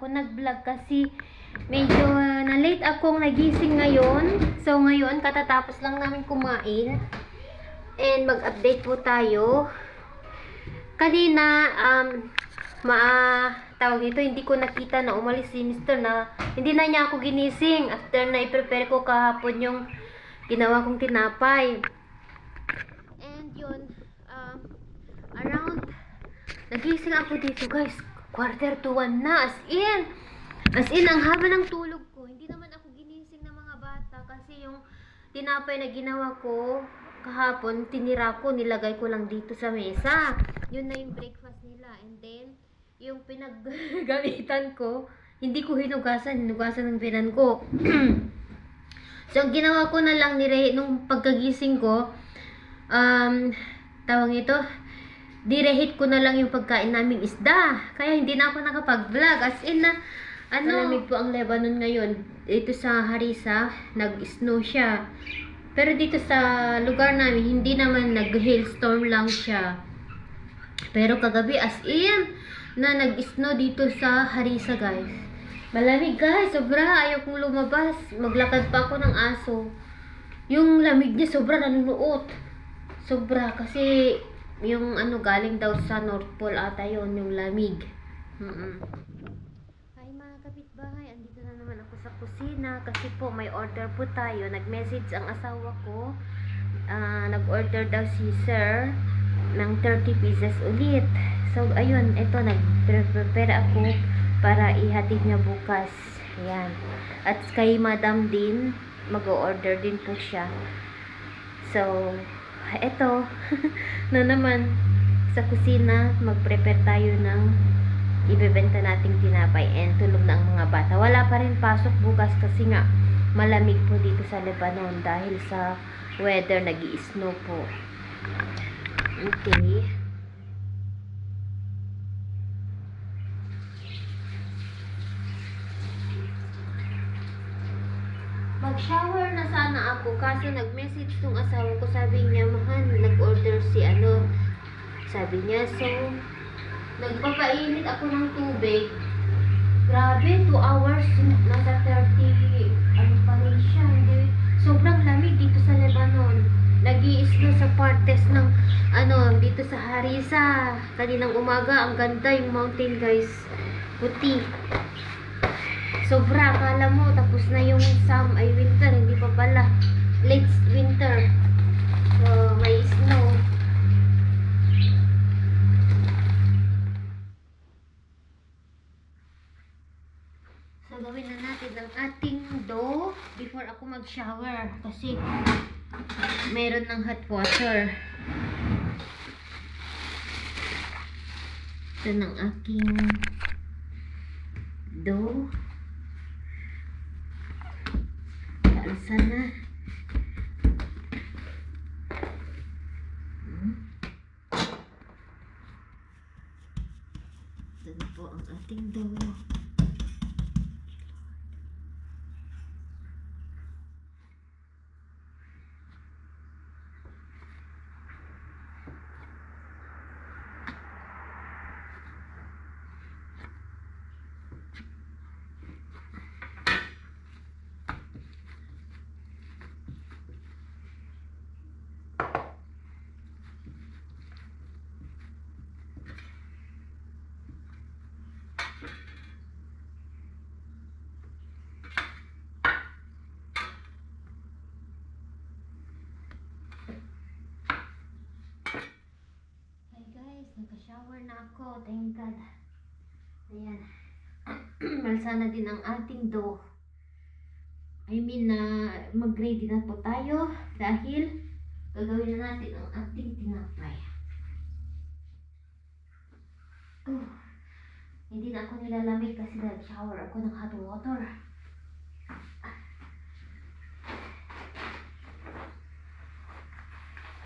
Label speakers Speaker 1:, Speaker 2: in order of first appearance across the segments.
Speaker 1: ako nag-vlog kasi medyo na-late akong nagising ngayon. So ngayon, katatapos lang namin kumain. And mag-update po tayo. Kanina, tawag nito, hindi ko nakita na umalis si Mr. na hindi na niya ako ginising after na i-prepare ko kahapon yung ginawa kong tinapay. And yun, around, nagising ako dito guys, 1:45 na, as in, ang haba ng tulog ko. Hindi naman ako ginising ng mga bata kasi yung tinapay na ginawa ko kahapon, tinira ko, nilagay ko lang dito sa mesa. Yun na yung breakfast nila. And then, yung pinaggamitan ko, hindi ko hinugasan ng binan ko. So, ang ginawa ko na lang nung pagkagising ko, tawag ito, direhit ko na lang yung pagkain naming isda. Kaya hindi na ako nakapag-vlog. As in na, malamig po ang Lebanon ngayon. Dito sa Harissa, nag-snow siya. Pero dito sa lugar namin, hindi naman nag-hailstorm lang siya. Pero kagabi, as in, na nag-snow dito sa Harissa, guys. Malamig, guys. Sobra. Ayaw kong lumabas. Maglakad pa ako ng aso. Yung lamig niya, sobra nanunuot. Sobra. Kasi, yung galing daw sa North Pole ata yun, yung lamig. Hi mga kapitbahay, andito na naman ako sa kusina kasi po may order po tayo. Nag-message ang asawa ko. Nag-order daw si sir ng 30 pieces ulit. So, ayun, ito, nag-prepare ako para ihatid niya bukas. Ayan. At kay madam din, mag-order din po siya. So, eto, na naman, sa kusina, mag-prepare tayo ng ibebenta nating tinapay and tulog na ang mga bata. Wala pa rin pasok bukas kasi nga malamig po dito sa Lebanon dahil sa weather, nag-i-snow po. Okay. Mag-shower na sana ako kaso nag-message tong asawa ko, sabi niya, mahal, nag-order si sabi niya, so nagpapainit ako ng tubig. Grabe, 2 hours, nasa 30, pa rin siya. Sobrang lamig dito sa Lebanon. Nag-i-snow sa partes ng, dito sa Harissa. Kaninang umaga, ang ganda yung mountain, guys. Puti. Sobra, akala mo, tapos na yung winter, hindi pa pala. Late winter. So, may snow. So, gawin na natin ang ating dough before ako mag-shower. Kasi, meron ng hot water. Ito ng aking dough. Alsa na. Ito na po ang ating dough. Naka-shower na ako. Thank God. Ayan. Malsa na din ang ating dough. I mean, mag-ready na po tayo dahil gagawin na natin ang ating tinapay. Hindi na ako nilalamig kasi nag-shower ako ng hot water.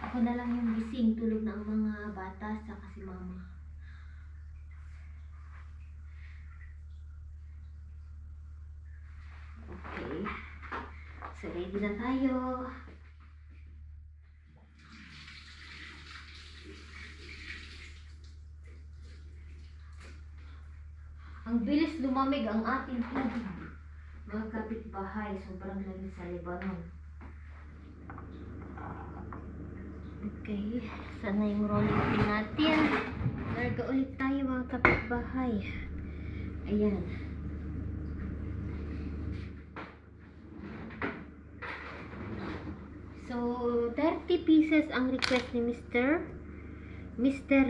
Speaker 1: Ako na lang yung gising, tulog na ang mga bata sa kasi mama. Okay. So, ready na tayo. Ang bilis lumamig ang ating tubig. Mga kapitbahay, sobrang lamig sa Lebanon. Okay, sana yung rolling pin natin. Larga ulit tayo mga kapitbahay. Ayan. So, 30 pieces ang request ni Mr.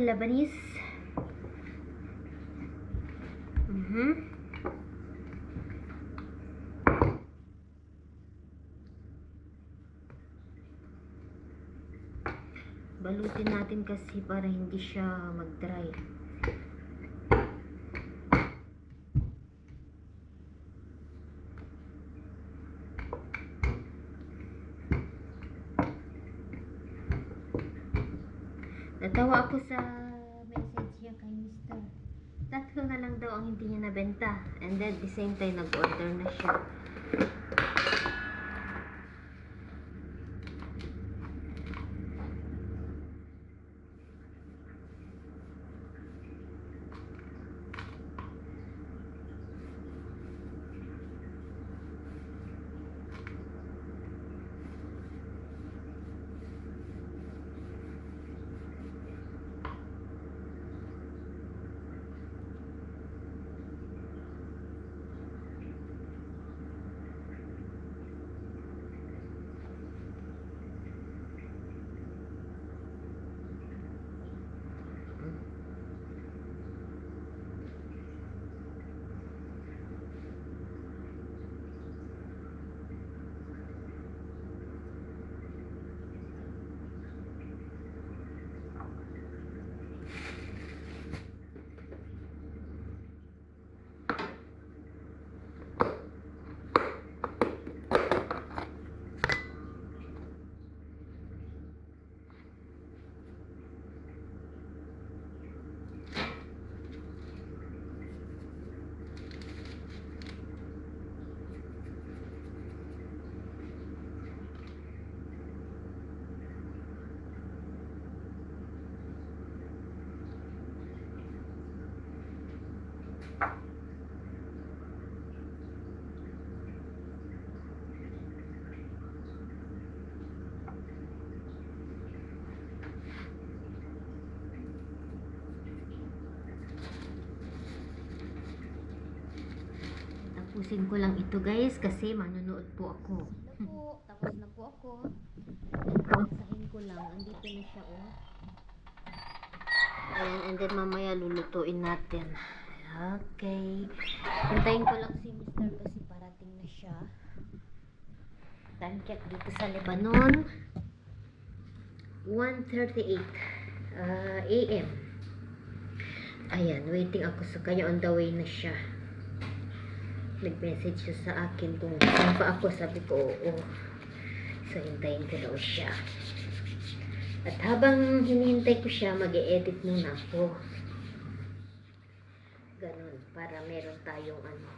Speaker 1: Labanis. Balutin natin kasi para hindi siya mag-dry. Natawa ako sa message niya kay Mr. Tatlo na lang daw ang hindi niya nabenta. And then, the same time, nag-order na siya. Tapusin ko lang ito guys kasi manonood po ako. Tapos na po ako. Basahin ko lang. Andito na siya oh. Ayan, and then mamaya lulutuin natin. Okay. Hintayin ko lang si Mr. kasi parating na siya. Time check dito sa Lebanon. 1:38 AM. Ayan, waiting ako sa kanya. On the way na siya. Nag-message siya sa akin kung saan pa ako. Sabi ko, oo. So, hintayin ko daw siya. At habang hinihintay ko siya, mag-e-edit muna ako. Ganon, para meron tayong ano.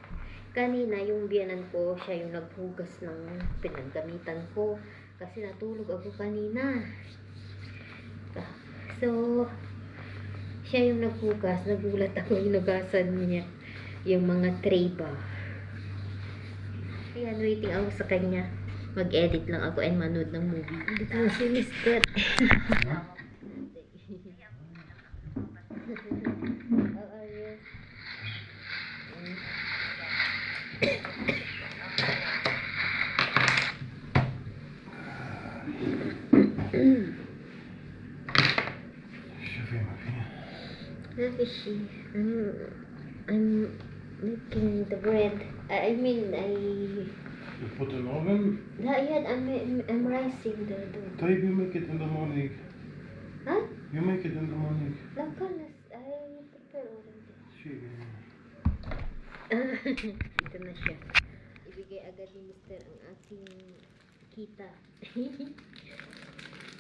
Speaker 1: Kanina, yung biyanan ko, siya yung naghugas ng pinaggamitan ko. Kasi natulog ako kanina. So, siya yung naghugas. Nagulat ako, hinugasan niya yung mga tray ba. Ayan, waiting ako sa kanya. Mag-edit lang ako and manood ng movie. Dito na si Mr. How are you? Where is she? I'm making the bread. I mean,
Speaker 2: You put an oven?
Speaker 1: not yet. I'm rising the dough.
Speaker 2: Type you make it in the morning.
Speaker 1: Huh?
Speaker 2: You make it in the morning.
Speaker 1: Lakalas. I prepare already.
Speaker 2: Sige.
Speaker 1: Ito na siya. Ibigay agad ni Mr. ang aking kita.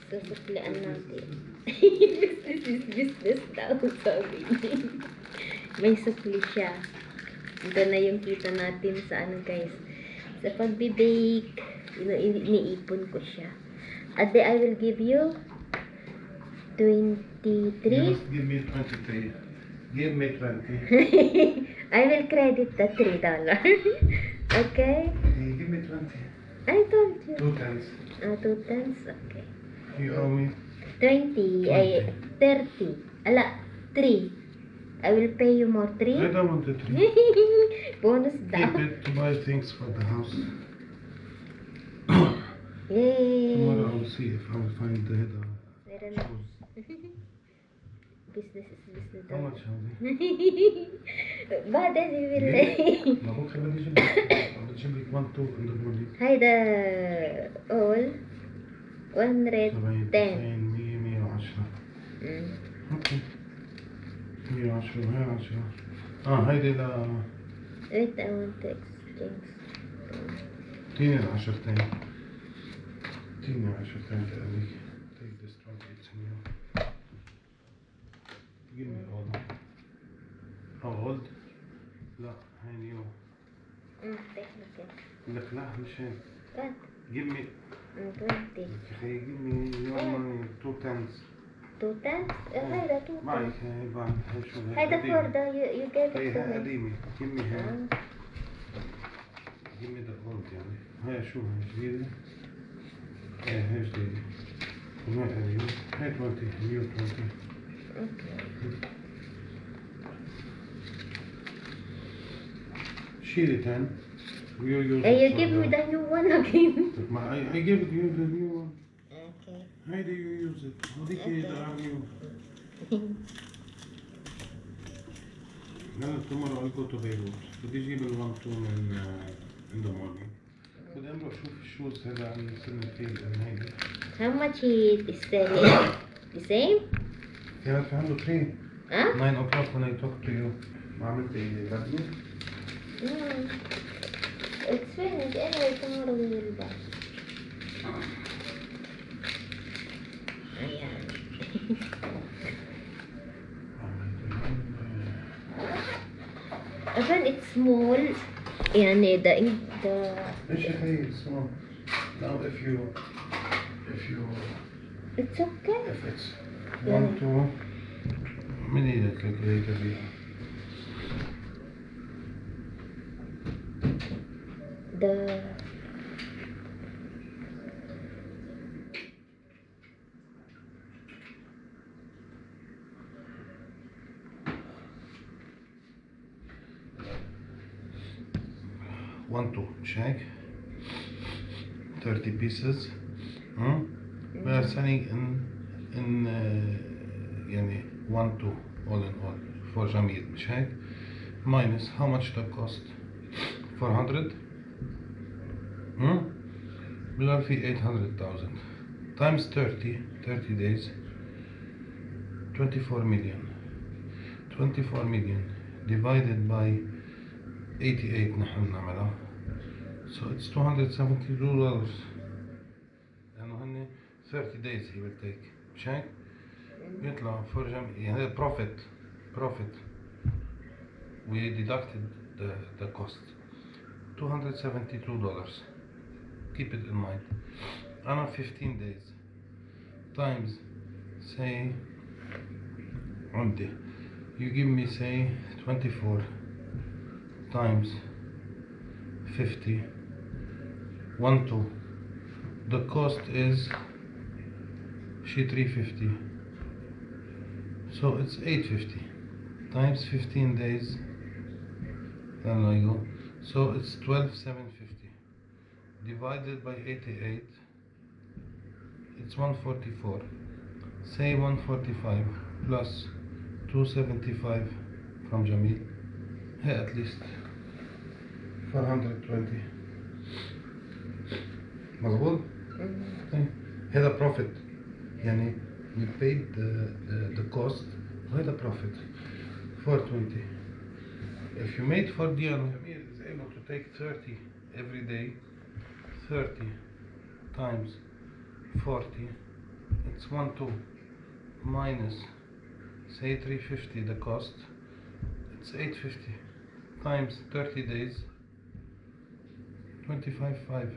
Speaker 1: Susuklian natin. This is business daw, sabi niya. May sukli siya. Ito na yung kita natin sa ano guys. Sa pagbe-bake, iniipon ko siya. At I will give you 23.
Speaker 2: You must give me 23. Give me 20.
Speaker 1: I will credit the $3. Okay?
Speaker 2: Hey, give me 20.
Speaker 1: I told you.
Speaker 2: 2 tens.
Speaker 1: 2 tens? Okay.
Speaker 2: You owe me
Speaker 1: 20. Ay, 30. Ala, 3. I will pay you more
Speaker 2: I
Speaker 1: 3.
Speaker 2: don't want the 3.
Speaker 1: Bonus
Speaker 2: Keep
Speaker 1: daw.
Speaker 2: it to buy things for the house.
Speaker 1: Yay!
Speaker 2: Tomorrow I'll see if I will find the head of
Speaker 1: Meron na.
Speaker 2: shoes.
Speaker 1: Business is business
Speaker 2: How
Speaker 1: daw.
Speaker 2: much are they?
Speaker 1: But then we will
Speaker 2: ما بكره بدي اجيب لك بدي اجيب لك 1 2 in the morning.
Speaker 1: هيدا all 110.
Speaker 2: 70 90 100 110.
Speaker 1: Mm.
Speaker 2: اوكي 110 110. هيدي ل
Speaker 1: Wait, I want to exchange.
Speaker 2: اديني العشرتين. اديني العشرتين تقريبا. Take this 20 it's new. Give me all. How old? لا هاي new.
Speaker 1: Technical.
Speaker 2: لك لا مش هيك.
Speaker 1: What?
Speaker 2: Give me
Speaker 1: 20.
Speaker 2: يا اخي give me your money 2 tens.
Speaker 1: 2 tens? هيدا 2
Speaker 2: معك
Speaker 1: tens.
Speaker 2: هاي بعد هاي شو هاي
Speaker 1: هيدا
Speaker 2: قديمة.
Speaker 1: for the you gave
Speaker 2: هاي
Speaker 1: it to
Speaker 2: هاي
Speaker 1: me.
Speaker 2: قديمة. Give me هاي.
Speaker 1: Ah.
Speaker 2: Give me the old يعني. هاي شو هاي جديدة. هاي جديدة. وهاي قديمة. هاي 20 new 20.
Speaker 1: Okay.
Speaker 2: شيل 10. You use
Speaker 1: Hey, you
Speaker 2: it
Speaker 1: give
Speaker 2: for
Speaker 1: me the new one again.
Speaker 2: I gave you the new one.
Speaker 1: Okay.
Speaker 2: How do you use it? هذيك
Speaker 1: Okay.
Speaker 2: the new. No, tomorrow I go to Beirut. بدي اجيب ال 1 2 من in the morning. بدي امرق اشوف الشوز هذا عن سنة فيه هيدي.
Speaker 1: How much he is selling? The same?
Speaker 2: كانت في عنده 3.
Speaker 1: Huh?
Speaker 2: 9 o'clock when I talked to you. ما عملت ايه ردني؟
Speaker 1: Mm. It's finished. Anyway, tomorrow we will buy. Ayan. Even it's small. يعني the
Speaker 2: ايش يا اخي اسمه؟ Now if you
Speaker 1: it's okay.
Speaker 2: if it's 1 2 من ايدك calculator فيها.
Speaker 1: The
Speaker 2: One, two, check. 30 pieces. Hmm? We are selling in يعني 1 2 all in all for Jamil, check. Minus how much that cost? 400. Hmm? بيصير في 800,000 times 30 days 24 million 24 million divided by 88 نحن نعملها so it's $272 لأنه هن 30 days he will take check بيطلع فرجة يعني هذا profit we deducted the cost $272 keep it in mind أنا 15 days times say عندي you give me say 24 times 50 1 2 the cost is she 350 so it's 850 times 15 days then I go so it's 12,750 divided by 88 it's 144 say 145 plus 275 from Jamil hey, at least 420 مظبوط هذا profit يعني we paid the cost وهذا profit 420 if you made for Diana Jamil is able to take 30 every day 30 times 40 it's 1 2 minus say 350 the cost it's 850 times 30 days 25.5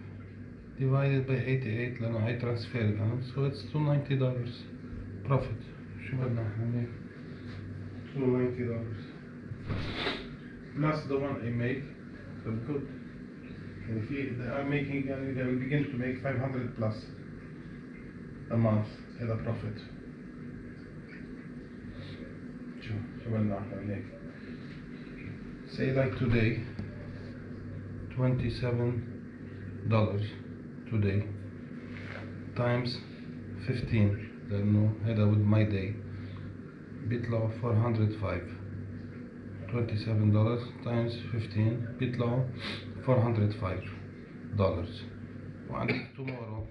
Speaker 2: divided by 88 لأنه هاي transfer so it's $290 profit شو بدنا احنا $290 plus the one I made, so good. And I'm making, I will begin to make 500 plus a month as a profit. شو بنعمل عليك. Say like today, $27 today times 15, لأنه هذا with my day بيطلع 405. $27 times 15 بيطلعوا $405. وعندك tomorrow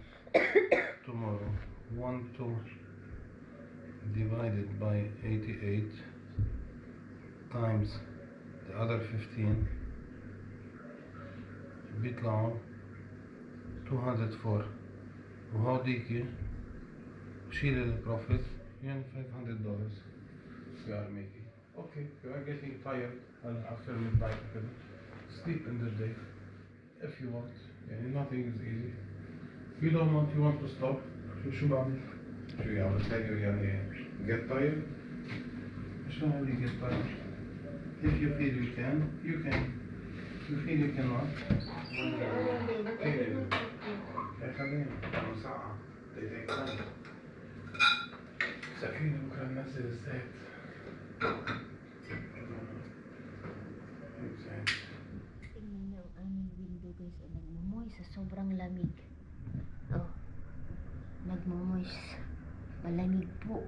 Speaker 2: 1 2 divided by 88 times the other 15 بيطلعوا 204. وهوديك شيل البروفيت يعني $500 we are making. Okay, you are getting tired after midnight, sleep in the day if you want. يعني nothing is easy. If you don't want, you want to stop. شو بعمل؟ شو يعمل تاني يعني get tired؟ شو يعني get tired؟ If you feel you can, you can. If you feel you cannot, خلينا ساعة دقيقتين. سكينة بكرة ننزل الزيت.
Speaker 1: Tingnan niyo ang aming window guys. O, nagmumoy sa sobrang lamig. Oh, nagmumoy. Malamig po.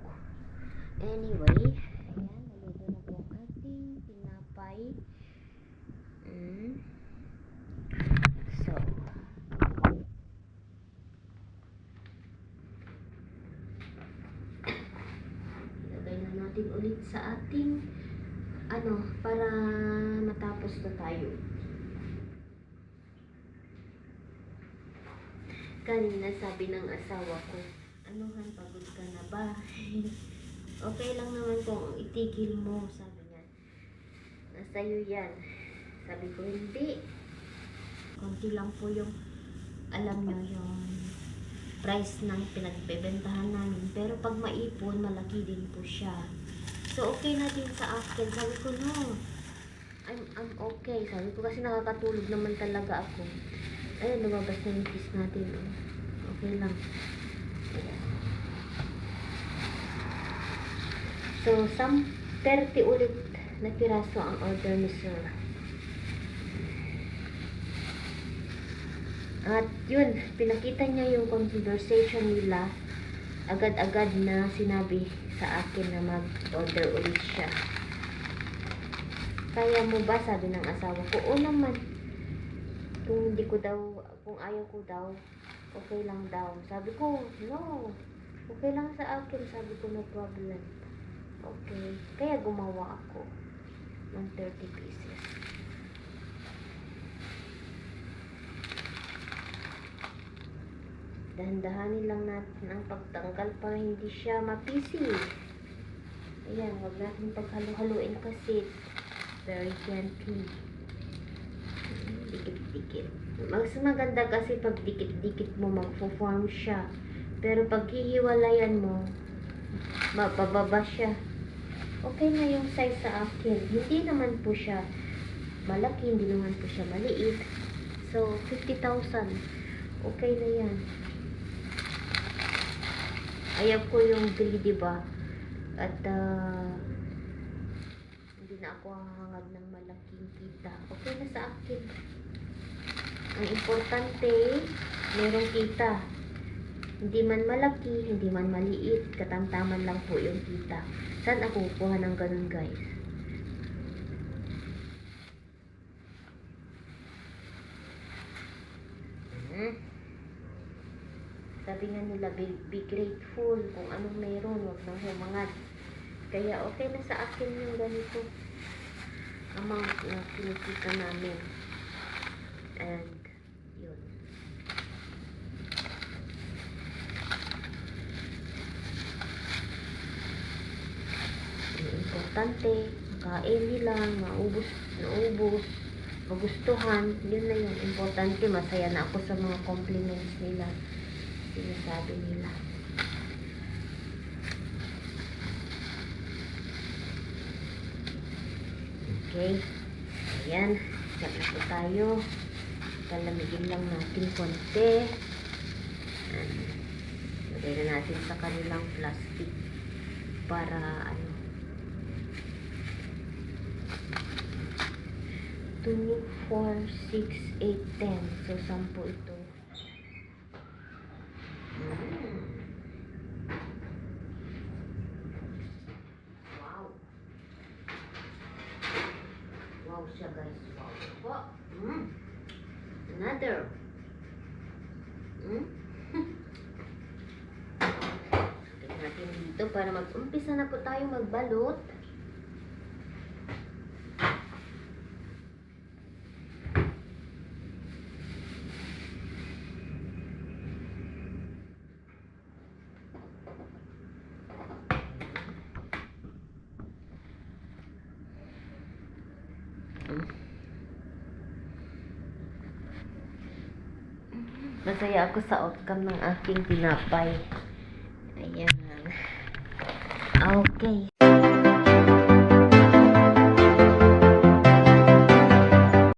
Speaker 1: Anyway, ayan, naluto na po ang ating tinapay. So, ilagay na natin ulit sa ating para matapos na tayo. Kanina sabi ng asawa ko, anuhan, pagod ka na ba? Okay lang naman kung itigil mo, sabi niya. Nasa'yo yan. Sabi ko, hindi. Konti lang po yung, alam nyo, yung price ng pinagbebentahan namin. Pero pag maipon, malaki din po siya. So, okay na din sa akin. Sabi ko, no. I'm okay. Sabi ko kasi nakakatulog naman talaga ako. Ayun, lumabas na yung kiss natin. Okay lang. So, 30 ulit na piraso ang order ni Sir. At yun, pinakita niya yung conversation nila. Agad-agad na sinabi sa akin na mag-order ulit siya. Kaya mo ba? Sabi ng asawa ko. Oo naman. Kung hindi ko daw, kung ayaw ko daw, okay lang daw. Sabi ko, no. Okay lang sa akin. Sabi ko, no problem. Okay. Kaya gumawa ako ng 30 pieces. Dahan-dahanin lang natin ang pagtanggal para hindi siya mapisi. Ayan, huwag natin paghalo-haluin kasi very gently. Dikit-dikit. Mas maganda kasi pag dikit-dikit mo magpo-form siya. Pero pag hihiwalayan mo, mapababa siya. Okay na yung size sa akin. Hindi naman po siya malaki, hindi naman po siya maliit. So, 50,000. Okay na yan. Ayaw ko yung greedy ba? At hindi na ako hahangad ng malaking kita. Okay na sa akin. Ang importante, merong kita. Hindi man malaki, hindi man maliit, katamtaman lang po yung kita. Saan ako kukuha ng ganun, guys? Sabi nga nila, be grateful kung anong meron, wag nang humangad. Kaya okay na sa akin yung ganito amount na kinikita namin. And yun. Ang importante, kain nila, maubos, magustuhan, yun na yung importante. Masaya na ako sa mga compliments nila, sinasabi nila. Okay. Ayan, start na po tayo. Palamigin lang natin konti. Lagay na natin sa kanilang plastic para 2, 4, 6, 8, 10. So, 10 ito. Wow. Wow siya, guys. Wow. Another. Tignan natin dito para mag-umpisa na po tayo magbalot. Masaya ako sa outcome ng aking tinapay. Ayan. Okay.